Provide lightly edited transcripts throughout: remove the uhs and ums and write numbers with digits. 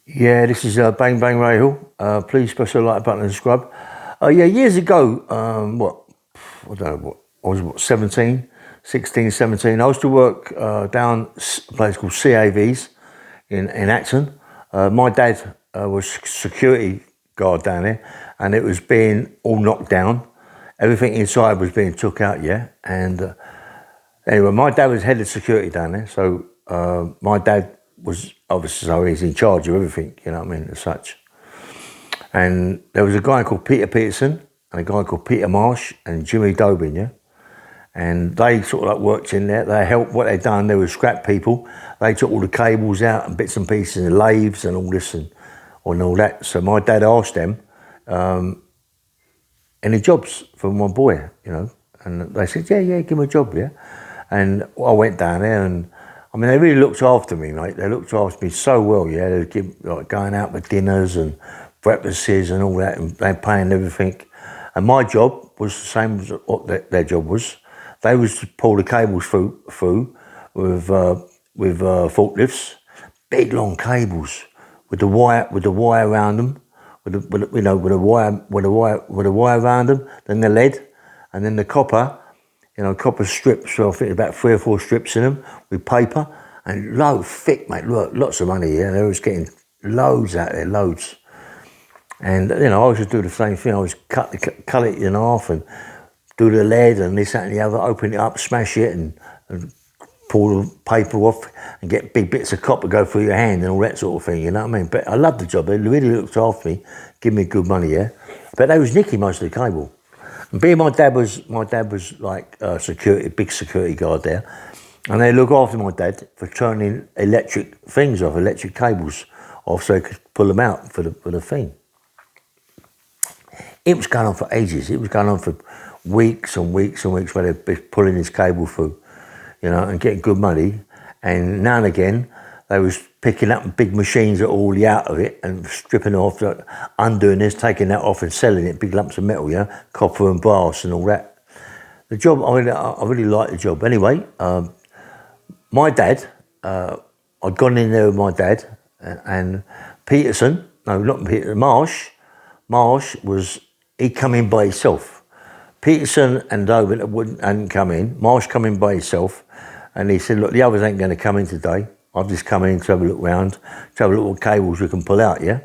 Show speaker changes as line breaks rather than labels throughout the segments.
Yeah, this is Bang Bang Rahul. Please press the like button and subscribe. Yeah, years ago, I don't know, I was 17, 16, 17. I used to work down a place called CAVs in Acton. My dad was security guard down there, and it was being all knocked down. Everything inside was being took out, yeah. And anyway, my dad was head of security down there, so my dad was obviously, so he's in charge of everything, you know what I mean, as such. And there was a guy called Peter Peterson and a guy called Peter Marsh and Jimmy Dobin, yeah. And they sort of like worked in there. They helped, what they'd done, they were scrap people. They took all the cables out and bits and pieces and lathes and all this and all that. So my dad asked them, any jobs for my boy, you know? And they said, yeah, give him a job, yeah. And I went down there and, I mean, they really looked after me, mate. They looked after me so well, yeah. They would give, like, going out for dinners and breakfasts and all that, and they paying everything. And my job was the same as what their job was. They was to pull the cables through with forklifts, big long cables with the wire around them, with the wire around them, then the lead, and then the copper. You know, copper strips, so I think about 3 or 4 strips in them with paper, and thick, mate, lots of money, yeah. They was getting loads out there, loads. And, you know, I used to do the same thing. I was cut it in half and do the lead and this, that and the other, open it up, smash it and pull the paper off and get big bits of copper go through your hand and all that sort of thing, you know what I mean? But I loved the job. They really looked after me, give me good money, yeah. But they was nicking most of the cable. And being my dad was like big security guard there, and they look after my dad for turning electric things off, electric cables off, so they could pull them out for the thing. It was going on for ages. It was going on for weeks and weeks and weeks where they'd be pulling this cable through, you know, and getting good money. And now and again, they was picking up big machines that are all out of it and stripping off, undoing this, taking that off and selling it, big lumps of metal, yeah, copper and brass and all that. The job, I really liked the job. Anyway, my dad, I'd gone in there with my dad and Peterson, no, not Peterson, Marsh he come in by himself. Peterson and Dobin hadn't come in. Marsh come in by himself, and he said, look, the others ain't going to come in today. I've just come in to have a look round, to have a look what cables we can pull out, yeah?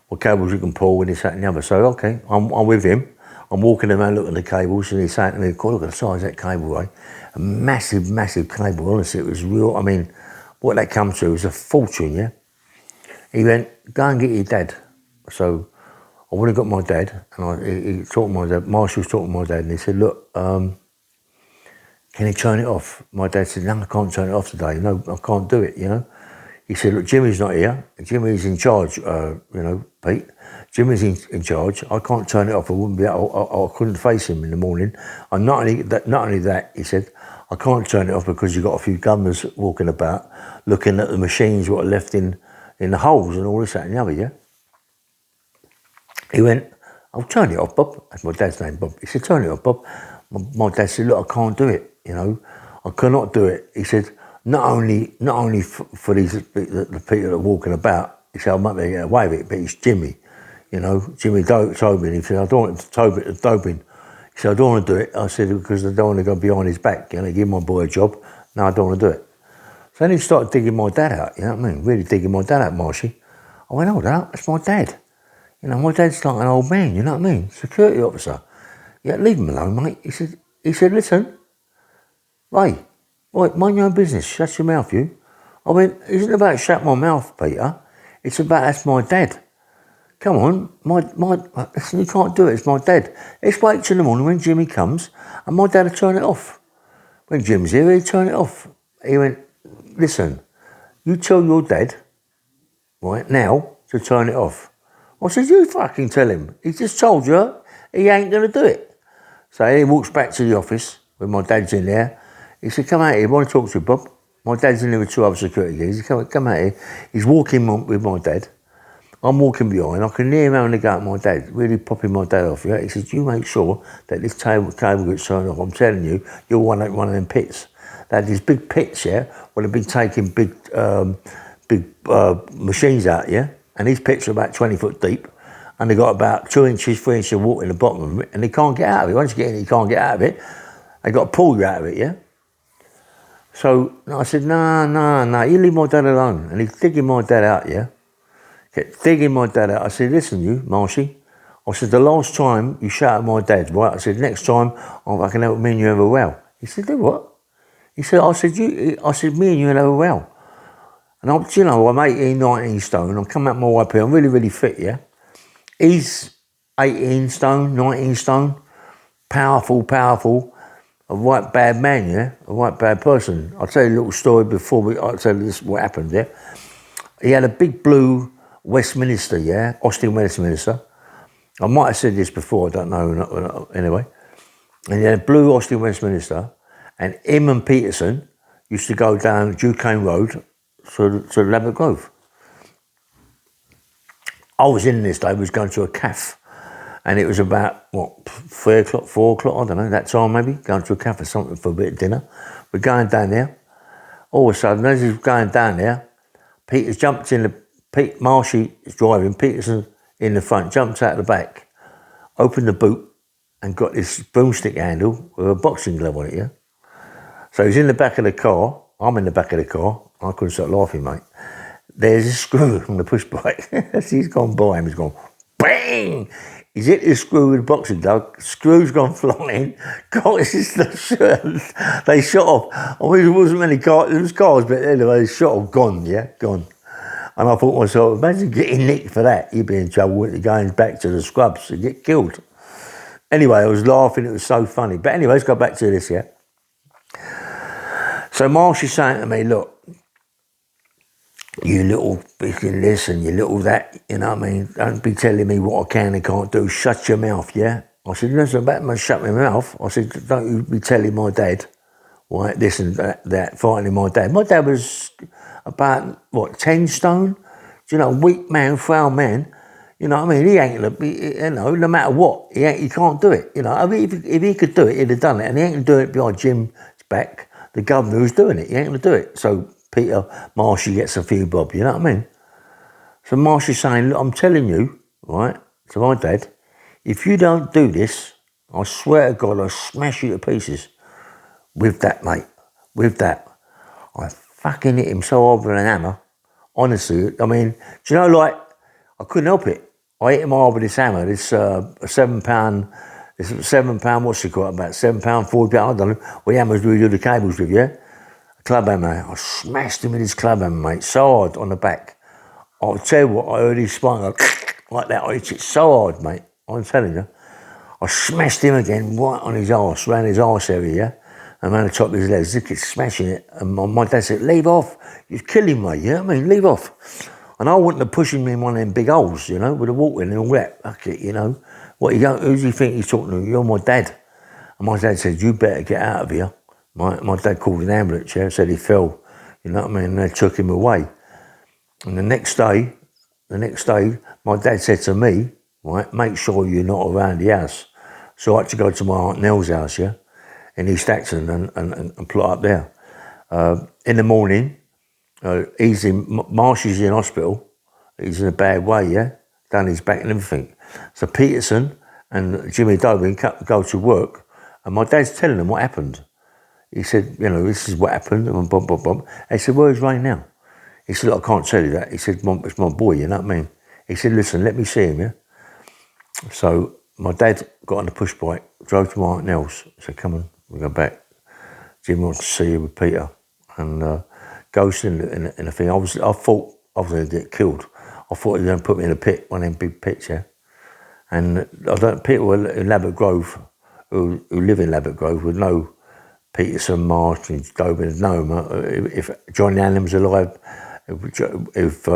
What cables we can pull and this, that and the other. So, okay, I'm with him. I'm walking around looking at the cables and he's saying to me, God, look at the size of that cable, right? A massive, massive cable, honestly, it was real. I mean, what that comes to was a fortune, yeah? He went, go and get your dad. So I went and got my dad, and he talked to my dad, Marshall was talking to my dad, and he said, look, can you turn it off? My dad said, no, I can't turn it off today. No, I can't do it, you know. He said, look, Jimmy's not here. Jimmy's in charge, Pete. Jimmy's in charge. I can't turn it off. I wouldn't be I couldn't face him in the morning. And not only that, he said, I can't turn it off because you've got a few gunners walking about looking at the machines what are left in the holes and all this, that and the other, yeah. He went, I'll turn it off, Bob. That's my dad's name, Bob. He said, turn it off, Bob. My dad said, look, I can't do it, you know. I cannot do it. He said, not only for these the people that are walking about, he said, I might be get away with it, but it's Jimmy, you know, Jimmy Tobin. He said, I don't want Tobin. He said, I don't want to do it. I said, because I don't want to go behind his back, you know, give my boy a job. No, I don't want to do it. So then he started digging my dad out, you know what I mean? Really digging my dad out, Marshy. I went, hold up, that's my dad. You know, my dad's like an old man, you know what I mean? Security officer. Yeah, leave him alone, mate. He said, listen, hey, right, mind your own business, shut your mouth, you. I went, it isn't about shut my mouth, Peter. It's about, that's my dad. Come on, listen, you can't do it, it's my dad. Let's wait till the morning when Jimmy comes and my dad will turn it off. When Jim's here, he'll turn it off. He went, listen, you tell your dad, right, now, to turn it off. I said, you fucking tell him. He just told you he ain't going to do it. So he walks back to the office when my dad's in there. He said, come out here, I want to talk to you, Bob. My dad's in there with 2 other security guys. He said, come out here. He's walking with my dad. I'm walking behind. I can hear him having a go at my dad, really popping my dad off. Yeah? He says, you make sure that this cable gets turned off. I'm telling you, you're one of them pits. They had these big pits, yeah, where they've been taking big big machines out, yeah? And these pits are about 20 foot deep, and they got about 2 inches, 3 inches of water in the bottom of it, and they can't get out of it. Once you get in it, you can't get out of it. They got to pull you out of it, yeah? So I said, no, you leave my dad alone. And he's digging my dad out, yeah? Kept digging my dad out. I said, listen, you, Marshy. I said, the last time you shot at my dad, right? I said, next time, I can help me and you have a row. He said, do what? He said, I said, me and you have a row. And I'm 18, 19 stone. I'm coming out my YP. I'm really, really fit, yeah? He's 18 stone, 19 stone. Powerful. A right bad man, yeah? A right bad person. I'll tell you a little story I'll tell you this, what happened, yeah? He had a big blue Westminster, yeah? Austin Westminster. I might have said this before, I don't know, anyway. And he had a blue Austin Westminster, and him and Peterson used to go down Duquesne Road to Ladbroke Grove. I was in this day, we was going to a cafe, and it was about, 3 o'clock, 4 o'clock, I don't know, that time maybe, going to a cafe or something for a bit of dinner. We're going down there. All of a sudden, as he's going down there, Peter's jumped in Marshy is driving, Peterson in the front, jumped out the back, opened the boot, and got this broomstick handle with a boxing glove on it, yeah? So he's in the back of the car, I'm in the back of the car, I couldn't stop laughing, mate. There's a screw from the push bike. As he's gone by him, he's gone, bang! He's hit the screw with the boxing glove, screw's gone flying, got his shirt, they shot off. I mean, there wasn't many cars, there was cars, but anyway, they shot off, gone. And I thought to myself, imagine getting nicked for that, you'd be in trouble with going back to the scrubs and get killed. Anyway, I was laughing, it was so funny. But anyway, let's go back to this, yeah? So Marshy's saying to me, look, you little freaking this and you little that, you know what I mean? Don't be telling me what I can and can't do. Shut your mouth, yeah? I said, listen, about my shut my mouth. I said, don't you be telling my dad, right, this and that, frightening my dad. My dad was about, 10 stone? Do you know, weak man, frail man. You know what I mean? He ain't gonna be, you know, no matter what, he can't do it. You know, I mean, if he could do it, he'd have done it. And he ain't gonna do it behind Jim's back, the governor who's doing it. He ain't gonna do it. So Peter Marshy gets a few bob, you know what I mean? So Marshy's saying, look, I'm telling you, right, to my dad, if you don't do this, I swear to God, I'll smash you to pieces. With that, mate, with that. I fucking hit him so hard with an hammer. Honestly, I mean, do you know, like, I couldn't help it. I hit him hard with this hammer, this £7, what's it called, about £7, £40, I don't know, what hammers do we do the cables with, yeah? Club hammer. I smashed him with his club hammer, mate, so hard on the back. I'll tell you what, I heard his spine go like that. I hit it so hard, mate. I'm telling you. I smashed him again right on his arse, around his arse area, yeah? And around the top of his legs, just kept smashing it. And my dad said, leave off. You're killing me, you know what I mean? Leave off. And I wouldn't have pushed him in one of them big holes, you know, with the water and all that. Fuck it, you know. Who do you think he's talking to? You're my dad. And my dad said, you better get out of here. My dad called an ambulance, yeah, said he fell, you know what I mean, and they took him away. And the next day, my dad said to me, right, make sure you're not around the house. So I had to go to my Aunt Nell's house, yeah, in East Acton and plot up there. In the morning, Marshy's in hospital, he's in a bad way, yeah, down his back and everything. So Peterson and Jimmy Dobin go to work, and my dad's telling them what happened. He said, you know, this is what happened, and blah, blah, blah. They said, where's Ray now? He said, look, I can't tell you that. He said, it's my boy, you know what I mean? He said, listen, let me see him, yeah? So my dad got on the push bike, drove to my Aunt Nell's, said, come on, we'll go back. Jim wants to see you with Peter. And goes in the thing. I thought I was going to get killed. I thought he was going to put me in a pit, one of them big pits, yeah? And people in Ladbroke Grove, who live in Ladbroke Grove, would know Peterson, Marsh, and Dobin, know him. If John Allen's alive, if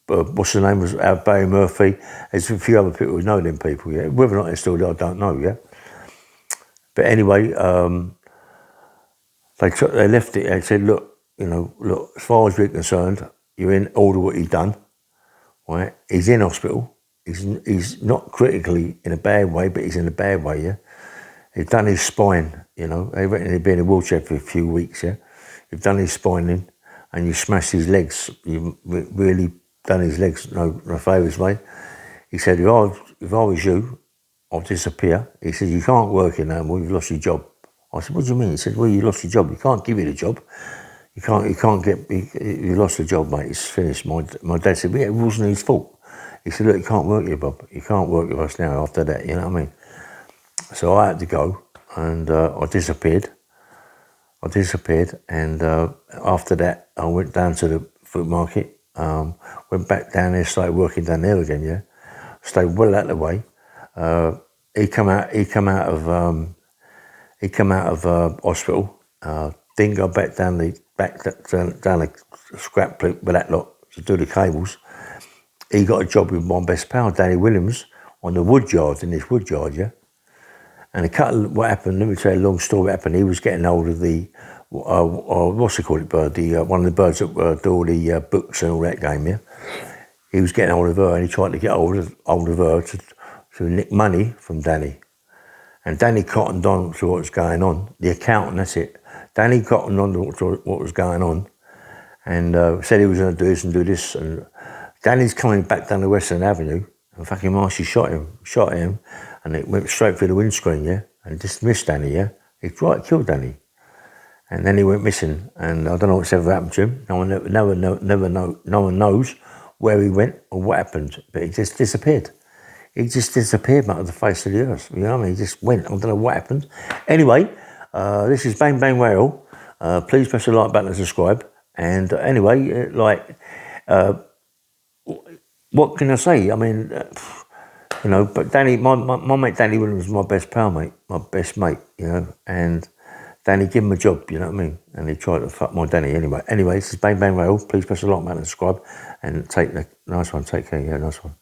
what's the name was Barry Murphy, there's a few other people who know them people, yeah. Whether or not they're still there, I don't know, yeah. But anyway, they left it. They said, look, as far as we're concerned, you're in order what he's done, right? He's in hospital. He's not critically in a bad way, but he's in a bad way, yeah. He's done his spine, you know. They reckon he'd be in a wheelchair for a few weeks, yeah. He's done his spine in. and you smashed his legs. You really done his legs no favours, mate. He said, if I was you, I'll disappear. He said, you can't work here no more, you've lost your job. I said, what do you mean? He said, well, you lost your job. You can't give you the job. You lost the job, mate. It's finished. My dad said, well, yeah, it wasn't his fault. He said, look, you can't work here, Bob. You can't work with us now after that, you know what I mean? So I had to go, and I disappeared. And after that, I went down to the fruit market, went back down there, started working down there again, yeah. Stayed well out of the way. He come out of hospital, didn't go back down the scrap pit with that lot to do the cables. He got a job with my best pal, Danny Williams, on the wood yard, in this wood yard, yeah. And what happened, let me tell you a long story what happened. He was getting hold of the, what's it called, bird? One of the birds that do all the books and all that game, yeah. He was getting hold of her, and he tried to get hold of her to nick money from Danny. And Danny cottoned on to what was going on. The accountant, that's it. Danny cottoned on to what was going on, and said he was going to do this and do this. And Danny's coming back down the Western Avenue, and fucking Marcy shot him, and it went straight through the windscreen, yeah, and just missed Danny, yeah. He tried to kill Danny, and then he went missing, and I don't know what's ever happened to him. No one knows where he went or what happened, but he just disappeared. He just disappeared, mate, off the face of the earth. You know what I mean? He just went. I don't know what happened. Anyway, this is Bang Bang Rail. Please press the like button and subscribe. And anyway, what can I say? I mean, you know, but Danny, my mate Danny Williams was my best pal, mate, my best mate, you know, and Danny gave him a job, you know what I mean? And he tried to fuck my Danny anyway. Anyway, this is Bang Bang Rail. Please press the like button and subscribe, and take care, yeah, nice one.